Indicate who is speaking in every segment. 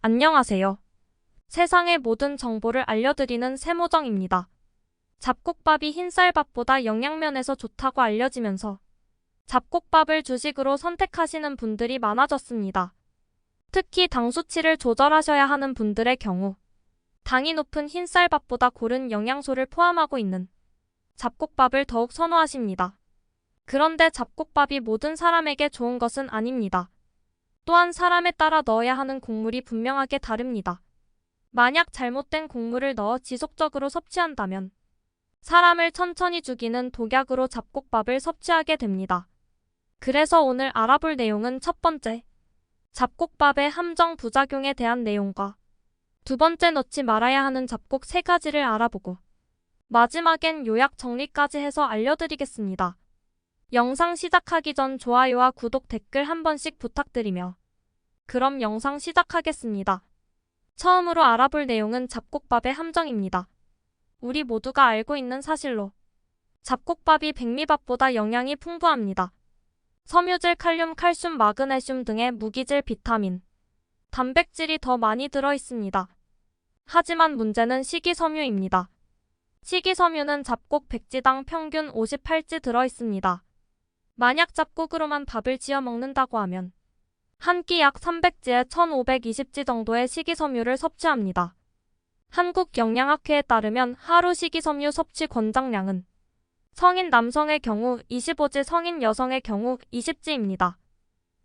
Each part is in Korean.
Speaker 1: 안녕하세요. 세상의 모든 정보를 알려드리는 세모정입니다. 잡곡밥이 흰쌀밥보다 영양면에서 좋다고 알려지면서 잡곡밥을 주식으로 선택하시는 분들이 많아졌습니다. 특히 당 수치를 조절하셔야 하는 분들의 경우 당이 높은 흰쌀밥보다 고른 영양소를 포함하고 있는 잡곡밥을 더욱 선호하십니다. 그런데 잡곡밥이 모든 사람에게 좋은 것은 아닙니다. 또한 사람에 따라 넣어야 하는 곡물이 분명하게 다릅니다. 만약 잘못된 곡물을 넣어 지속적으로 섭취한다면 사람을 천천히 죽이는 독약으로 잡곡밥을 섭취하게 됩니다. 그래서 오늘 알아볼 내용은 첫 번째, 잡곡밥의 함정 부작용에 대한 내용과 두 번째, 넣지 말아야 하는 잡곡 세 가지를 알아보고 마지막엔 요약 정리까지 해서 알려드리겠습니다. 영상 시작하기 전 좋아요와 구독, 댓글 한 번씩 부탁드리며 그럼 영상 시작하겠습니다. 처음으로 알아볼 내용은 잡곡밥의 함정입니다. 우리 모두가 알고 있는 사실로 잡곡밥이 백미밥보다 영양이 풍부합니다. 섬유질, 칼륨, 칼슘, 마그네슘 등의 무기질, 비타민, 단백질이 더 많이 들어있습니다. 하지만 문제는 식이섬유입니다. 식이섬유는 잡곡 100지당 평균 58지 들어있습니다. 만약 잡곡으로만 밥을 지어 먹는다고 하면 한 끼 약 300지에 1520지 정도의 식이섬유를 섭취합니다. 한국영양학회에 따르면 하루 식이섬유 섭취 권장량은 성인 남성의 경우 25지, 성인 여성의 경우 20지입니다.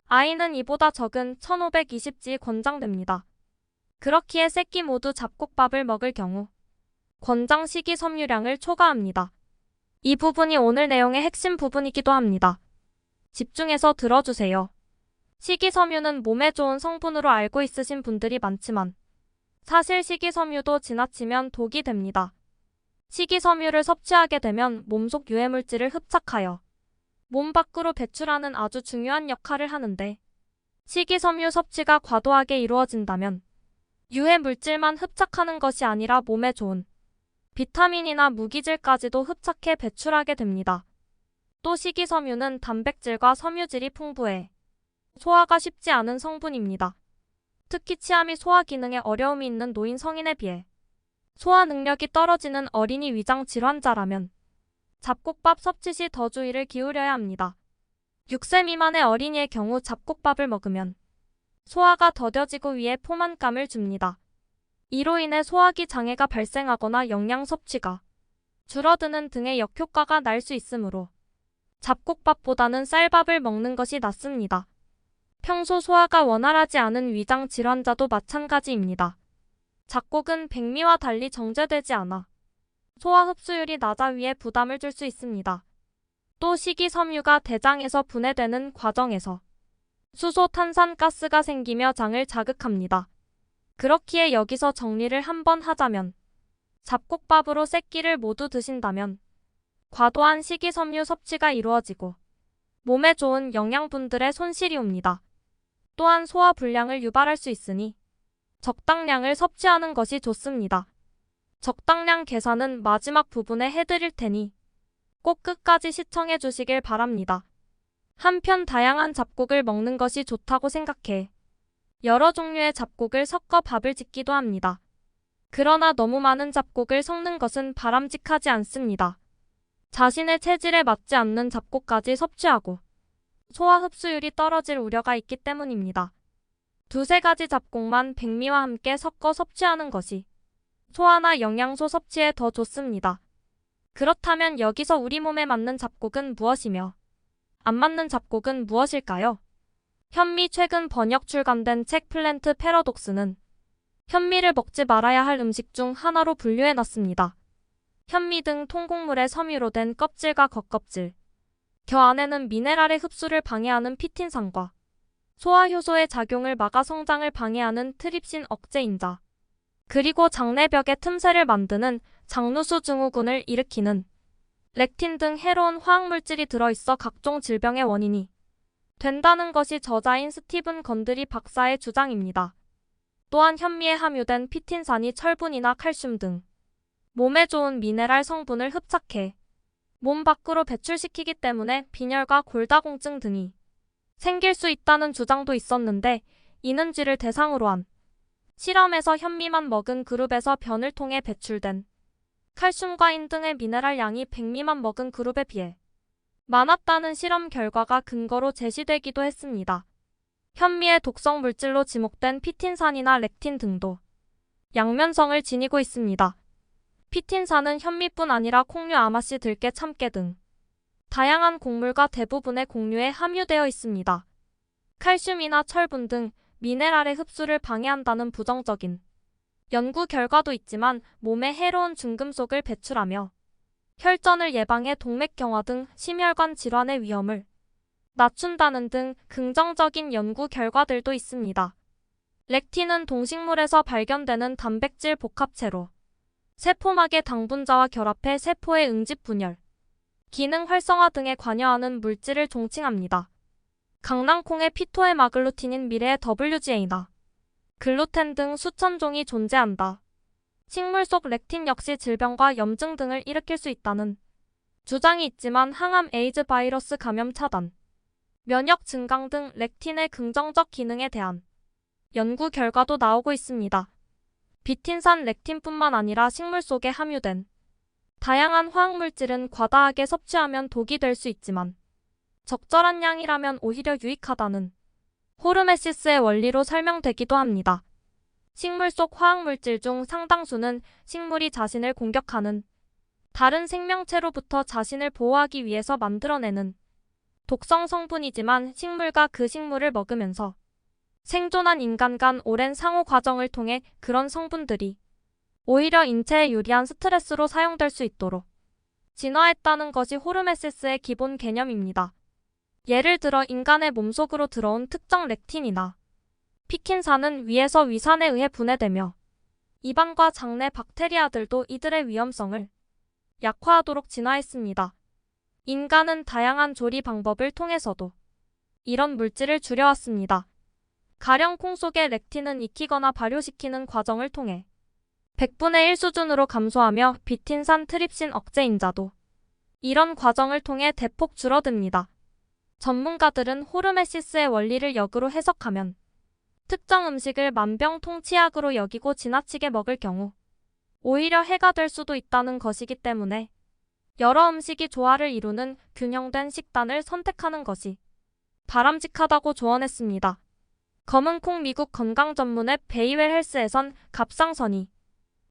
Speaker 1: 아이는 이보다 적은 1520지 권장됩니다. 그렇기에 세끼 모두 잡곡밥을 먹을 경우 권장 식이섬유량을 초과합니다. 이 부분이 오늘 내용의 핵심 부분이기도 합니다. 집중해서 들어주세요. 식이섬유는 몸에 좋은 성분으로 알고 있으신 분들이 많지만 사실 식이섬유도 지나치면 독이 됩니다. 식이섬유를 섭취하게 되면 몸속 유해물질을 흡착하여 몸 밖으로 배출하는 아주 중요한 역할을 하는데 식이섬유 섭취가 과도하게 이루어진다면 유해물질만 흡착하는 것이 아니라 몸에 좋은 비타민이나 무기질까지도 흡착해 배출하게 됩니다. 또 식이섬유는 단백질과 섬유질이 풍부해 소화가 쉽지 않은 성분입니다. 특히 치아 및 소화 기능에 어려움이 있는 노인, 성인에 비해 소화 능력이 떨어지는 어린이, 위장 질환자라면 잡곡밥 섭취 시 더 주의를 기울여야 합니다. 6세 미만의 어린이의 경우 잡곡밥을 먹으면 소화가 더뎌지고 위에 포만감을 줍니다. 이로 인해 소화기 장애가 발생하거나 영양 섭취가 줄어드는 등의 역효과가 날 수 있으므로 잡곡밥보다는 쌀밥을 먹는 것이 낫습니다. 평소 소화가 원활하지 않은 위장 질환자도 마찬가지입니다. 잡곡은 백미와 달리 정제되지 않아 소화 흡수율이 낮아 위에 부담을 줄 수 있습니다. 또 식이섬유가 대장에서 분해되는 과정에서 수소, 탄산가스가 생기며 장을 자극합니다. 그렇기에 여기서 정리를 한번 하자면 잡곡밥으로 세 끼를 모두 드신다면 과도한 식이섬유 섭취가 이루어지고 몸에 좋은 영양분들의 손실이 옵니다. 또한 소화 불량을 유발할 수 있으니 적당량을 섭취하는 것이 좋습니다. 적당량 계산은 마지막 부분에 해드릴 테니 꼭 끝까지 시청해 주시길 바랍니다. 한편 다양한 잡곡을 먹는 것이 좋다고 생각해 여러 종류의 잡곡을 섞어 밥을 짓기도 합니다. 그러나 너무 많은 잡곡을 섞는 것은 바람직하지 않습니다. 자신의 체질에 맞지 않는 잡곡까지 섭취하고 소화 흡수율이 떨어질 우려가 있기 때문입니다. 두세 가지 잡곡만 백미와 함께 섞어 섭취하는 것이 소화나 영양소 섭취에 더 좋습니다. 그렇다면 여기서 우리 몸에 맞는 잡곡은 무엇이며 안 맞는 잡곡은 무엇일까요? 현미. 최근 번역 출간된 책 플랜트 패러독스는 현미를 먹지 말아야 할 음식 중 하나로 분류해놨습니다. 현미 등 통곡물의 섬유로 된 껍질과 겉껍질, 겨 안에는 미네랄의 흡수를 방해하는 피틴산과 소화효소의 작용을 막아 성장을 방해하는 트립신 억제인자, 그리고 장내벽의 틈새를 만드는 장누수 증후군을 일으키는 렉틴 등 해로운 화학물질이 들어있어 각종 질병의 원인이 된다는 것이 저자인 스티븐 건드리 박사의 주장입니다. 또한 현미에 함유된 피틴산이 철분이나 칼슘 등 몸에 좋은 미네랄 성분을 흡착해 몸 밖으로 배출시키기 때문에 빈혈과 골다공증 등이 생길 수 있다는 주장도 있었는데 이는 쥐를 대상으로 한 실험에서 현미만 먹은 그룹에서 변을 통해 배출된 칼슘과 인 등의 미네랄 양이 백미만 먹은 그룹에 비해 많았다는 실험 결과가 근거로 제시되기도 했습니다. 현미의 독성 물질로 지목된 피틴산이나 렉틴 등도 양면성을 지니고 있습니다. 피틴산은 현미뿐 아니라 콩류, 아마씨, 들깨, 참깨 등 다양한 곡물과 대부분의 곡류에 함유되어 있습니다. 칼슘이나 철분 등 미네랄의 흡수를 방해한다는 부정적인 연구 결과도 있지만 몸에 해로운 중금속을 배출하며 혈전을 예방해 동맥경화 등 심혈관 질환의 위험을 낮춘다는 등 긍정적인 연구 결과들도 있습니다. 렉틴은 동식물에서 발견되는 단백질 복합체로 세포막의 당분자와 결합해 세포의 응집 분열, 기능 활성화 등에 관여하는 물질을 종칭합니다. 강낭콩의 피토에마글루틴인 미래의 WGA나 글루텐 등 수천 종이 존재한다. 식물 속 렉틴 역시 질병과 염증 등을 일으킬 수 있다는 주장이 있지만 항암, 에이즈 바이러스 감염 차단, 면역 증강 등 렉틴의 긍정적 기능에 대한 연구 결과도 나오고 있습니다. 비틴산 렉틴뿐만 아니라 식물 속에 함유된 다양한 화학물질은 과다하게 섭취하면 독이 될 수 있지만 적절한 양이라면 오히려 유익하다는 호르메시스의 원리로 설명되기도 합니다. 식물 속 화학물질 중 상당수는 식물이 자신을 공격하는 다른 생명체로부터 자신을 보호하기 위해서 만들어내는 독성 성분이지만 식물과 그 식물을 먹으면서 생존한 인간 간 오랜 상호 과정을 통해 그런 성분들이 오히려 인체에 유리한 스트레스로 사용될 수 있도록 진화했다는 것이 호르메시스의 기본 개념입니다. 예를 들어 인간의 몸속으로 들어온 특정 렉틴이나 피킨산은 위에서 위산에 의해 분해되며 입안과 장내 박테리아들도 이들의 위험성을 약화하도록 진화했습니다. 인간은 다양한 조리 방법을 통해서도 이런 물질을 줄여왔습니다. 가령 콩 속의 렉틴은 익히거나 발효시키는 과정을 통해 100분의 1 수준으로 감소하며 비틴산 트립신 억제 인자도 이런 과정을 통해 대폭 줄어듭니다. 전문가들은 호르메시스의 원리를 역으로 해석하면 특정 음식을 만병통치약으로 여기고 지나치게 먹을 경우 오히려 해가 될 수도 있다는 것이기 때문에 여러 음식이 조화를 이루는 균형된 식단을 선택하는 것이 바람직하다고 조언했습니다. 검은콩 미국 건강 전문 앱 베이웰 헬스에선 갑상선이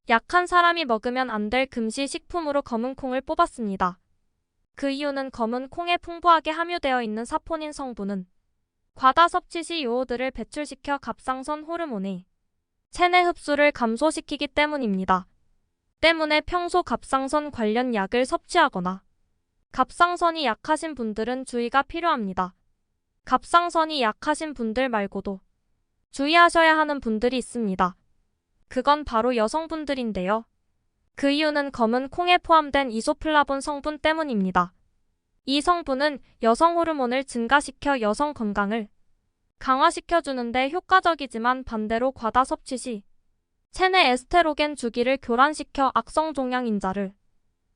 Speaker 1: 약한 사람이 먹으면 안 될 금시 식품으로 검은콩을 뽑았습니다. 그 이유는 검은 콩에 풍부하게 함유되어 있는 사포닌 성분은 과다 섭취 시 요오드를 배출시켜 갑상선 호르몬의 체내 흡수를 감소시키기 때문입니다. 때문에 평소 갑상선 관련 약을 섭취하거나 갑상선이 약하신 분들은 주의가 필요합니다. 갑상선이 약하신 분들 말고도 주의하셔야 하는 분들이 있습니다. 그건 바로 여성분들인데요. 그 이유는 검은 콩에 포함된 이소플라본 성분 때문입니다. 이 성분은 여성 호르몬을 증가시켜 여성 건강을 강화시켜주는데 효과적이지만 반대로 과다 섭취 시 체내 에스테로겐 주기를 교란시켜 악성 종양인자를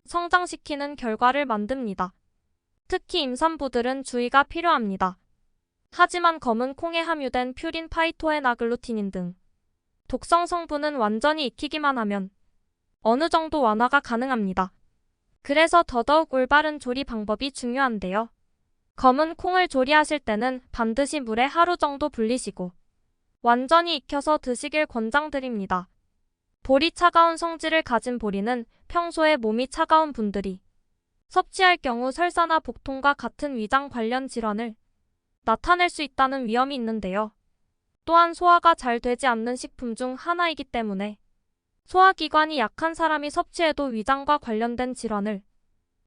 Speaker 1: 성장시키는 결과를 만듭니다. 특히 임산부들은 주의가 필요합니다. 하지만 검은 콩에 함유된 퓨린, 파이토에나글루티닌 등 독성 성분은 완전히 익히기만 하면 어느 정도 완화가 가능합니다. 그래서 더더욱 올바른 조리 방법이 중요한데요. 검은 콩을 조리하실 때는 반드시 물에 하루 정도 불리시고 완전히 익혀서 드시길 권장드립니다. 볼이 차가운 성질을 가진 보리는 평소에 몸이 차가운 분들이 섭취할 경우 설사나 복통과 같은 위장 관련 질환을 나타낼 수 있다는 위험이 있는데요. 또한 소화가 잘 되지 않는 식품 중 하나이기 때문에 소화기관이 약한 사람이 섭취해도 위장과 관련된 질환을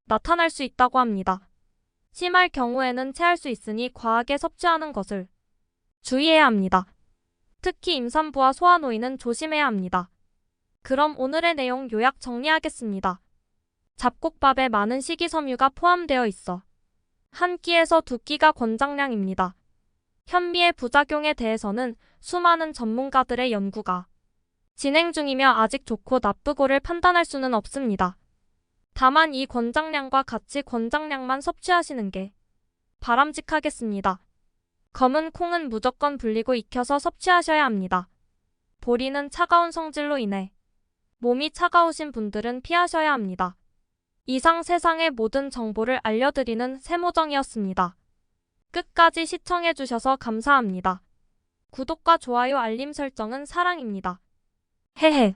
Speaker 1: 나타날 수 있다고 합니다. 심할 경우에는 체할 수 있으니 과하게 섭취하는 것을 주의해야 합니다. 특히 임산부와 소아노인은 조심해야 합니다. 그럼 오늘의 내용 요약 정리하겠습니다. 잡곡밥에 많은 식이섬유가 포함되어 있어 한 끼에서 두 끼가 권장량입니다. 현미의 부작용에 대해서는 수많은 전문가들의 연구가 진행 중이며 아직 좋고 나쁘고를 판단할 수는 없습니다. 다만 이 권장량과 같이 권장량만 섭취하시는 게 바람직하겠습니다. 검은 콩은 무조건 불리고 익혀서 섭취하셔야 합니다. 보리는 차가운 성질로 인해 몸이 차가우신 분들은 피하셔야 합니다. 이상 세상의 모든 정보를 알려드리는 세모정이었습니다. 끝까지 시청해주셔서 감사합니다. 구독과 좋아요 알림 설정은 사랑입니다. 헤헤.